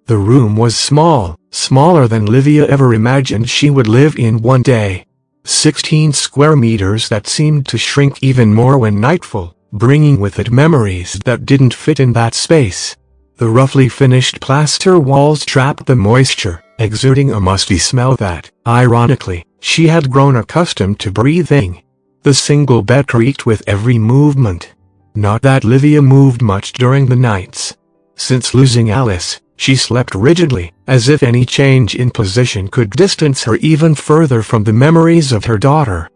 The room was small, smaller than Livia ever imagined she would live in one day. 16 square meters that seemed to shrink even more when nightfall, bringing with it memories that didn't fit in that space. The roughly finished plaster walls trapped the moisture, exuding a musty smell that, ironically, she had grown accustomed to breathing. The single bed creaked with every movement. Not that Livia moved much during the nights. Since losing Alice, she slept rigidly, as if any change in position could distance her even further from the memories of her daughter.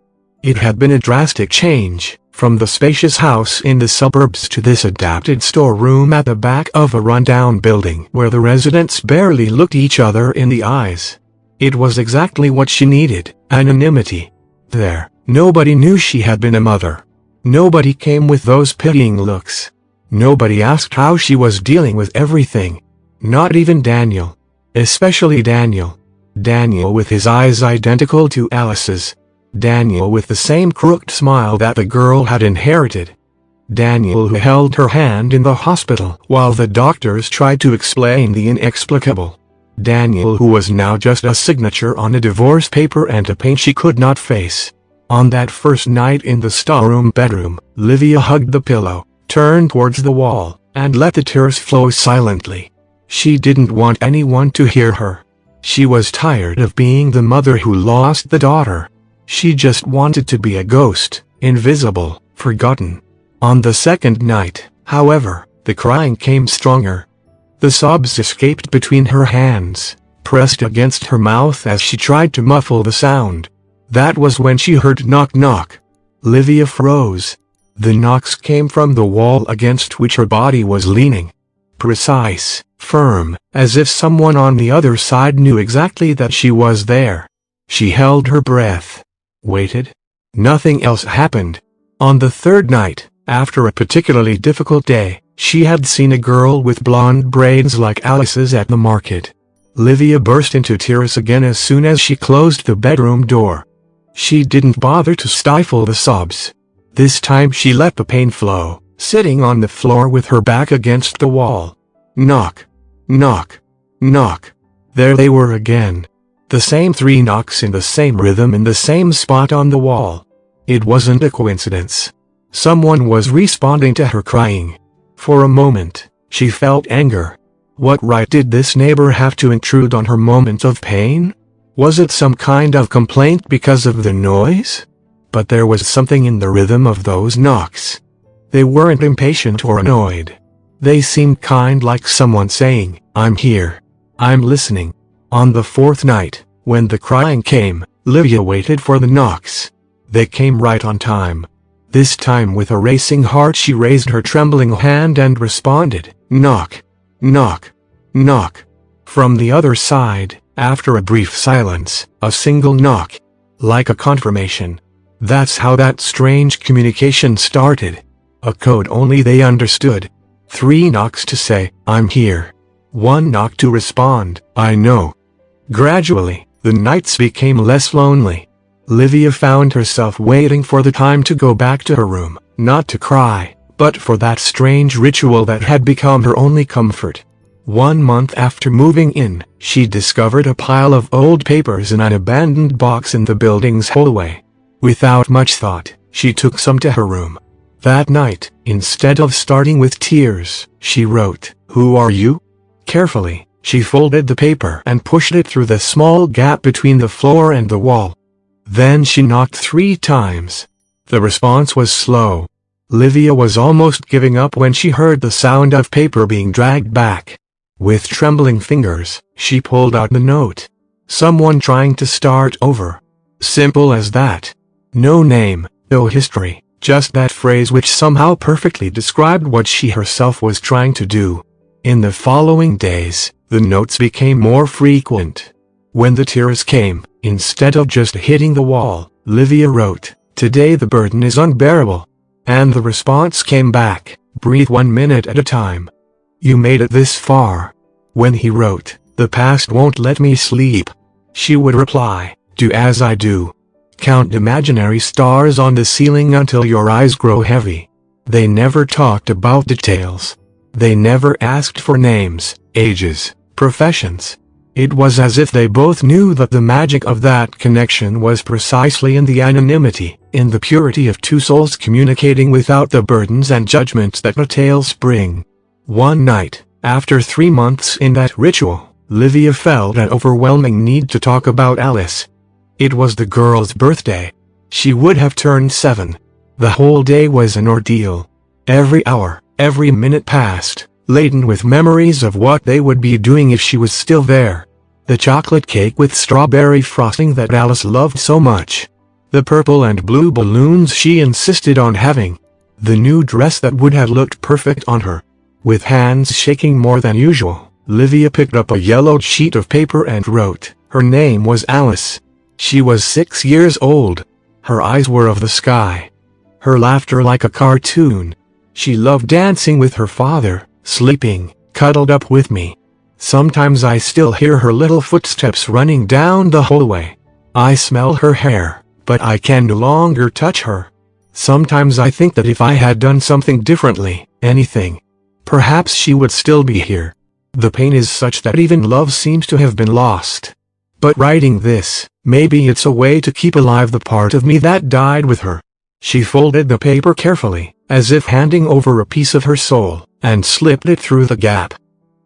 It had been a drastic change, from the spacious house in the suburbs to this adapted storeroom at the back of a rundown building where the residents barely looked each other in the eyes. It was exactly what she needed, anonymity. There, nobody knew she had been a mother. Nobody came with those pitying looks. Nobody asked how she was dealing with everything. Not even Daniel. Especially Daniel. Daniel with his eyes identical to Alice's. Daniel with the same crooked smile that the girl had inherited. Daniel who held her hand in the hospital while the doctors tried to explain the inexplicable. Daniel who was now just a signature on a divorce paper and a pain she could not face. On that first night in the storeroom bedroom, Livia hugged the pillow, turned towards the wall, and let the tears flow silently. She didn't want anyone to hear her. She was tired of being the mother who lost the daughter. She just wanted to be a ghost, invisible, forgotten. On the second night, however, the crying came stronger. The sobs escaped between her hands, pressed against her mouth as she tried to muffle the sound. That was when she heard knock knock. Livia froze. The knocks came from the wall against which her body was leaning. Precise, firm, as if someone on the other side knew exactly that she was there. She held her breath. Waited. Nothing else happened. On the third night, after a particularly difficult day, she had seen a girl with blonde braids like Alice's at the market. Livia burst into tears again as soon as she closed the bedroom door. She didn't bother to stifle the sobs. This time she let the pain flow, sitting on the floor with her back against the wall. Knock. Knock. Knock. There they were again. The same 3 knocks in the same rhythm in the same spot on the wall. It wasn't a coincidence. Someone was responding to her crying. For a moment, she felt anger. What right did this neighbor have to intrude on her moment of pain? Was it some kind of complaint because of the noise? But there was something in the rhythm of those knocks. They weren't impatient or annoyed. They seemed kind, like someone saying, "I'm here. I'm listening." On the fourth night, when the crying came, Livia waited for the knocks. They came right on time. This time with a racing heart she raised her trembling hand and responded, "Knock. Knock. Knock." From the other side, after a brief silence, a single knock. Like a confirmation. That's how that strange communication started. A code only they understood. 3 knocks to say, "I'm here." 1 knock to respond, "I know." Gradually, the nights became less lonely. Livia found herself waiting for the time to go back to her room, not to cry, but for that strange ritual that had become her only comfort. 1 month after moving in, she discovered a pile of old papers in an abandoned box in the building's hallway. Without much thought, she took some to her room. That night, instead of starting with tears, she wrote, "Who are you?" Carefully, she folded the paper and pushed it through the small gap between the floor and the wall. Then she knocked 3 times. The response was slow. Livia was almost giving up when she heard the sound of paper being dragged back. With trembling fingers, she pulled out the note. Someone trying to start over. Simple as that. No name, no history, just that phrase which somehow perfectly described what she herself was trying to do. In the following days, the notes became more frequent. When the tears came, instead of just hitting the wall, Livia wrote, "Today the burden is unbearable." And the response came back, "Breathe 1 minute at a time. You made it this far." When he wrote, "The past won't let me sleep," she would reply, "Do as I do. Count imaginary stars on the ceiling until your eyes grow heavy." They never talked about details. They never asked for names, ages, professions. It was as if they both knew that the magic of that connection was precisely in the anonymity, in the purity of two souls communicating without the burdens and judgments that tales bring. One night, after 3 months in that ritual, Livia felt an overwhelming need to talk about Alice. It was the girl's birthday. She would have turned 7. The whole day was an ordeal. Every hour, every minute passed, laden with memories of what they would be doing if she was still there. The chocolate cake with strawberry frosting that Alice loved so much. The purple and blue balloons she insisted on having. The new dress that would have looked perfect on her. With hands shaking more than usual, Livia picked up a yellowed sheet of paper and wrote. Her name was Alice. She was 6 years old. Her eyes were of the sky. Her laughter like a cartoon. She loved dancing with her father, sleeping, cuddled up with me. Sometimes I still hear her little footsteps running down the hallway. I smell her hair, but I can no longer touch her. Sometimes I think that if I had done something differently, anything, perhaps she would still be here. The pain is such that even love seems to have been lost. But writing this, maybe it's a way to keep alive the part of me that died with her. She folded the paper carefully, as if handing over a piece of her soul, and slipped it through the gap.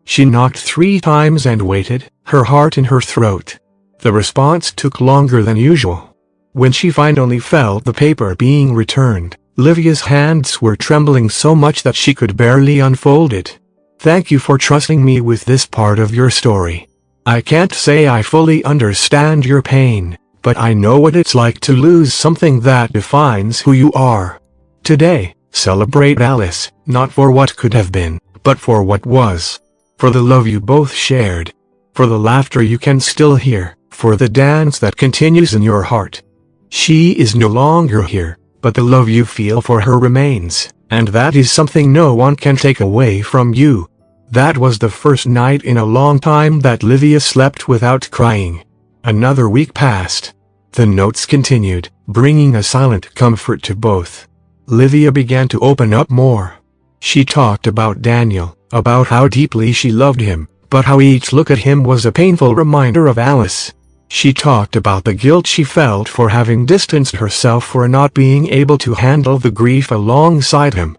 She knocked 3 times and waited, her heart in her throat. The response took longer than usual. When she finally felt the paper being returned, Livia's hands were trembling so much that she could barely unfold it. Thank you for trusting me with this part of your story. I can't say I fully understand your pain, but I know what it's like to lose something that defines who you are. Today, celebrate Alice, not for what could have been, but for what was. For the love you both shared. For the laughter you can still hear, for the dance that continues in your heart. She is no longer here, but the love you feel for her remains, and that is something no one can take away from you. That was the first night in a long time that Livia slept without crying. Another week passed. The notes continued, bringing a silent comfort to both. Livia began to open up more. She talked about Daniel, about how deeply she loved him, but how each look at him was a painful reminder of Alice. She talked about the guilt she felt for having distanced herself, for not being able to handle the grief alongside him.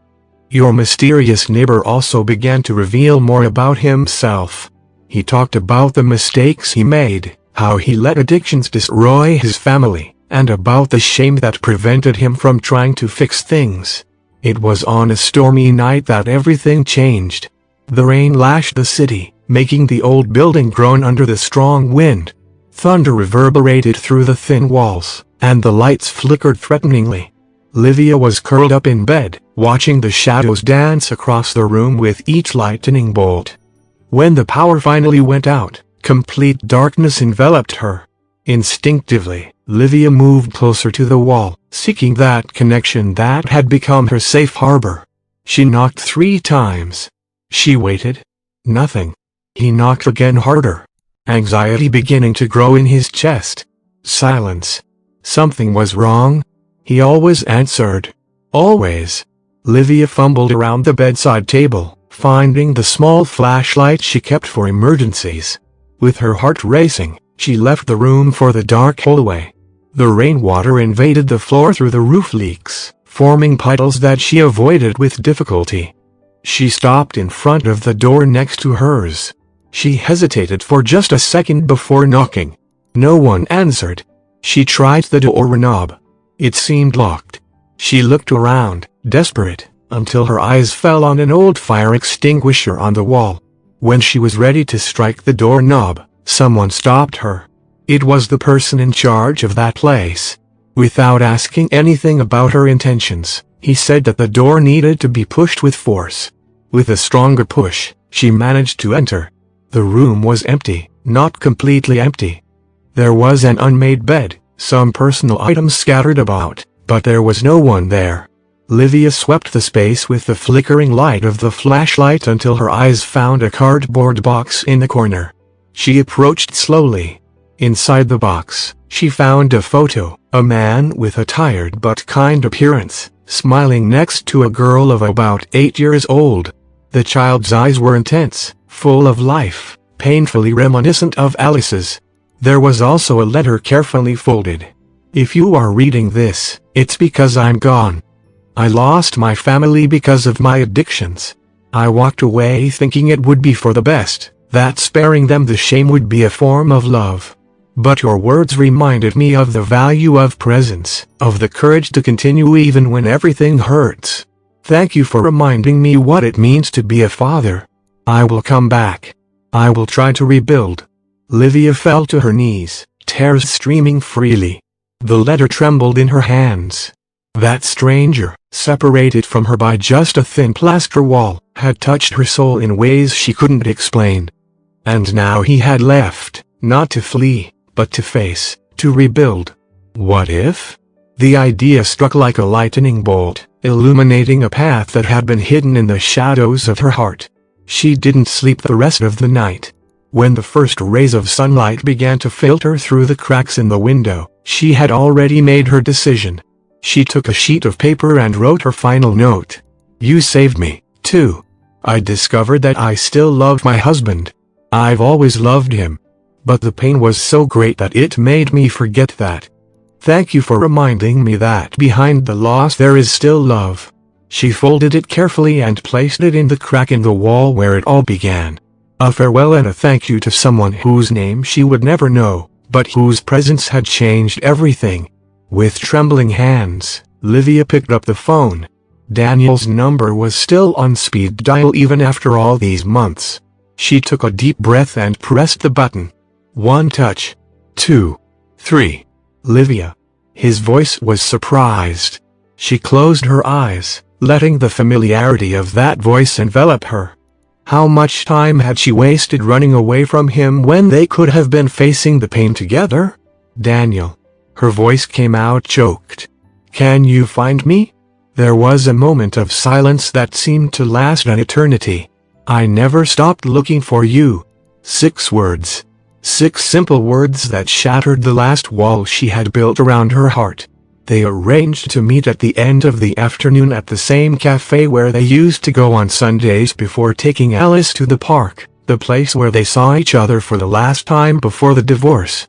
Your mysterious neighbor also began to reveal more about himself. He talked about the mistakes he made, how he let addictions destroy his family, and about the shame that prevented him from trying to fix things. It was on a stormy night that everything changed. The rain lashed the city, making the old building groan under the strong wind. Thunder reverberated through the thin walls, and the lights flickered threateningly. Livia was curled up in bed, watching the shadows dance across the room with each lightning bolt. When the power finally went out, complete darkness enveloped her. Instinctively, Livia moved closer to the wall, seeking that connection that had become her safe harbor. She knocked 3 times. She waited. Nothing. He knocked again, harder. Anxiety beginning to grow in his chest. Silence. Something was wrong. He always answered. Always. Livia fumbled around the bedside table, finding the small flashlight she kept for emergencies. With her heart racing, she left the room for the dark hallway. The rainwater invaded the floor through the roof leaks, forming puddles that she avoided with difficulty. She stopped in front of the door next to hers. She hesitated for just a second before knocking. No one answered. She tried the door knob. It seemed locked. She looked around, desperate, until her eyes fell on an old fire extinguisher on the wall. When she was ready to strike the doorknob, someone stopped her. It was the person in charge of that place. Without asking anything about her intentions, he said that the door needed to be pushed with force. With a stronger push, she managed to enter. The room was empty, not completely empty. There was an unmade bed, some personal items scattered about, but there was no one there. Livia swept the space with the flickering light of the flashlight until her eyes found a cardboard box in the corner. She approached slowly. Inside the box, she found a photo, a man with a tired but kind appearance, smiling next to a girl of about 8 years old. The child's eyes were intense, full of life, painfully reminiscent of Alice's. There was also a letter carefully folded. If you are reading this, it's because I'm gone. I lost my family because of my addictions. I walked away thinking it would be for the best, that sparing them the shame would be a form of love. But your words reminded me of the value of presence, of the courage to continue even when everything hurts. Thank you for reminding me what it means to be a father. I will come back. I will try to rebuild. Livia fell to her knees, tears streaming freely. The letter trembled in her hands. That stranger, separated from her by just a thin plaster wall, had touched her soul in ways she couldn't explain. And now he had left, not to flee, but to face, to rebuild. What if? The idea struck like a lightning bolt, illuminating a path that had been hidden in the shadows of her heart. She didn't sleep the rest of the night. When the first rays of sunlight began to filter through the cracks in the window, she had already made her decision. She took a sheet of paper and wrote her final note. You saved me, too. I discovered that I still love my husband. I've always loved him. But the pain was so great that it made me forget that. Thank you for reminding me that behind the loss there is still love. She folded it carefully and placed it in the crack in the wall where it all began. A farewell and a thank you to someone whose name she would never know, but whose presence had changed everything. With trembling hands, Livia picked up the phone. Daniel's number was still on speed dial even after all these months. She took a deep breath and pressed the button. 1 touch. 2. 3. Livia. His voice was surprised. She closed her eyes, letting the familiarity of that voice envelop her. How much time had she wasted running away from him when they could have been facing the pain together? Daniel. Her voice came out choked. Can you find me? There was a moment of silence that seemed to last an eternity. I never stopped looking for you. 6 words. 6 simple words that shattered the last wall she had built around her heart. They arranged to meet at the end of the afternoon at the same cafe where they used to go on Sundays before taking Alice to the park, the place where they saw each other for the last time before the divorce.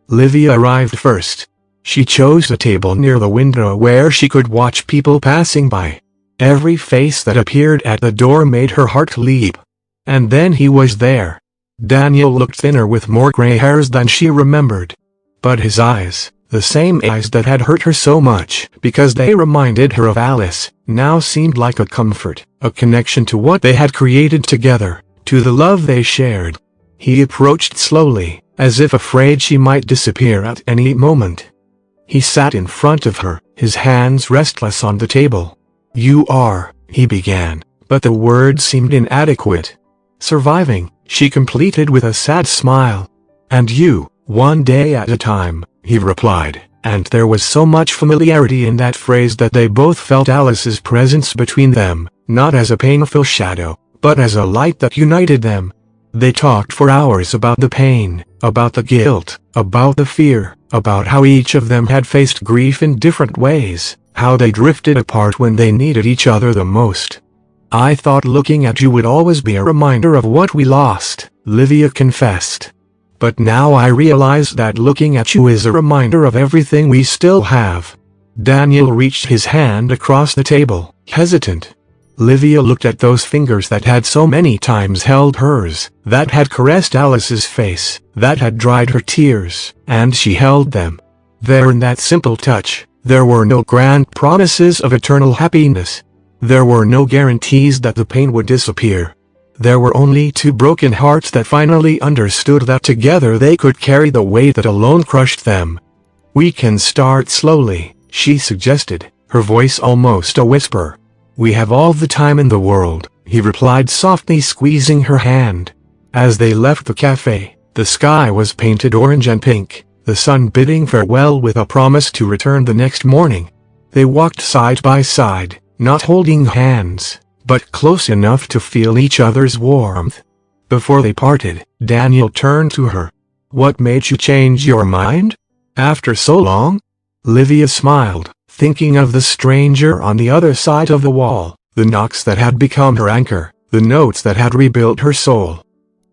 Livia arrived first. She chose a table near the window where she could watch people passing by. Every face that appeared at the door made her heart leap. And then he was there. Daniel looked thinner with more gray hairs than she remembered. But his eyes, the same eyes that had hurt her so much because they reminded her of Alice, now seemed like a comfort, a connection to what they had created together, to the love they shared. He approached slowly, as if afraid she might disappear at any moment. He sat in front of her, his hands restless on the table. You are, he began, but the words seemed inadequate. Surviving, she completed with a sad smile. And you, one day at a time, he replied, and there was so much familiarity in that phrase that they both felt Alice's presence between them, not as a painful shadow, but as a light that united them. They talked for hours about the pain, about the guilt, about the fear, about how each of them had faced grief in different ways, how they drifted apart when they needed each other the most. I thought looking at you would always be a reminder of what we lost, Livia confessed. But now I realize that looking at you is a reminder of everything we still have. Daniel reached his hand across the table, hesitant. Livia looked at those fingers that had so many times held hers, that had caressed Alice's face, that had dried her tears, and she held them. There in that simple touch, there were no grand promises of eternal happiness. There were no guarantees that the pain would disappear. There were only 2 broken hearts that finally understood that together they could carry the weight that alone crushed them. We can start slowly, she suggested, her voice almost a whisper. We have all the time in the world, he replied softly, squeezing her hand. As they left the cafe, the sky was painted orange and pink, the sun bidding farewell with a promise to return the next morning. They walked side by side, not holding hands, but close enough to feel each other's warmth. Before they parted, Daniel turned to her. What made you change your mind? After so long? Livia smiled, thinking of the stranger on the other side of the wall, the knocks that had become her anchor, the notes that had rebuilt her soul.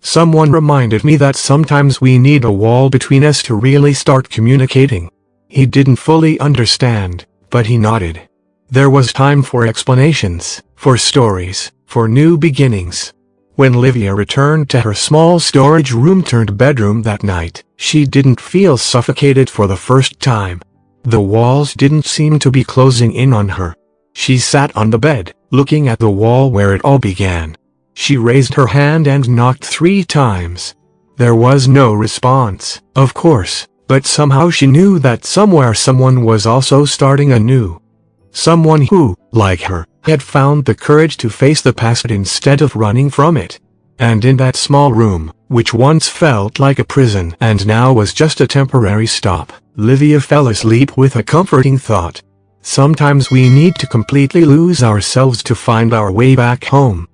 Someone reminded me that sometimes we need a wall between us to really start communicating. He didn't fully understand, but he nodded. There was time for explanations, for stories, for new beginnings. When Livia returned to her small storage room turned bedroom that night, she didn't feel suffocated for the first time. The walls didn't seem to be closing in on her. She sat on the bed, looking at the wall where it all began. She raised her hand and knocked 3 times. There was no response, of course, but somehow she knew that somewhere someone was also starting anew. Someone who, like her, had found the courage to face the past instead of running from it. And in that small room, which once felt like a prison and now was just a temporary stop, Livia fell asleep with a comforting thought. Sometimes we need to completely lose ourselves to find our way back home.